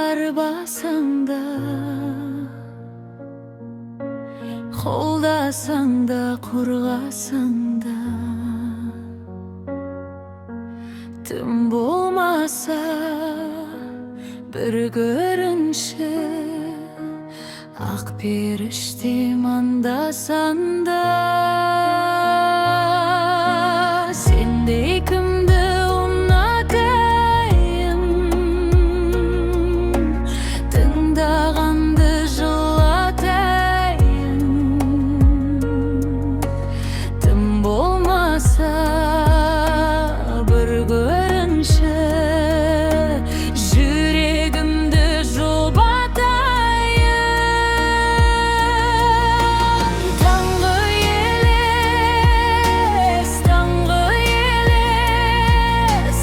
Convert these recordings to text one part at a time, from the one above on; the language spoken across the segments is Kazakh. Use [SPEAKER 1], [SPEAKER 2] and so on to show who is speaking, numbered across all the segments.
[SPEAKER 1] барбасаң да, қолдасаң да, қорғасаң да, тым болмаса бір көрінші ақ періштем аңдасаң да. Сендей кімді ұнатайын, тыңдағанды жылатайын, тым болмаса бір көрінші жүрегімді жұбатайын. Таңғы елес, таңғы елес,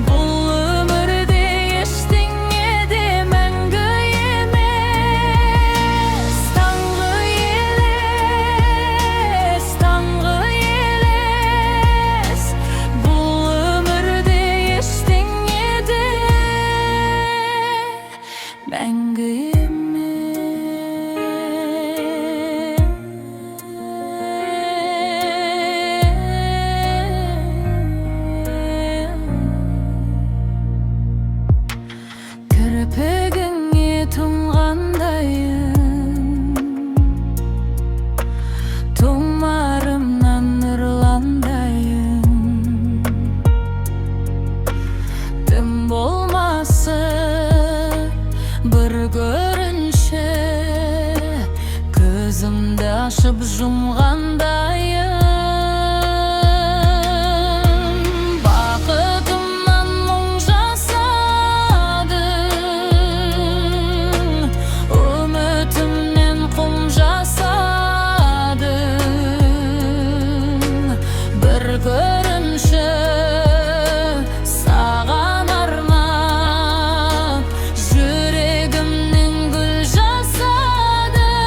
[SPEAKER 1] бұл өмірде ештеңе де мәңгі емес. Таңғы елес, таңғы елес, бұл өмірде ештеңе де мәңгі кірпігіңе тұнғандайын, тұмарымнан нұрландайын, тым болмасы бір көрінші көзімді ашып жұмғандайын. Бақытымнан мұң жасадың, үмітімнен құм жасадың, бір көрінші саған арнап жүрегімнен гүл жасадың.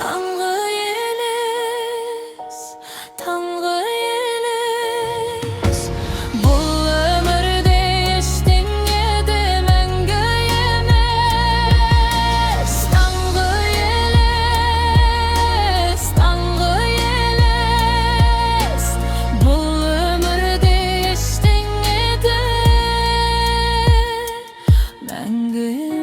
[SPEAKER 1] Таңғы елес, таңғы елес, бұл өмірде ештеңе де мәңгі емес. Таңғы елес, таңғы елес, бұл өмірде ештеңе де мәңгі емес.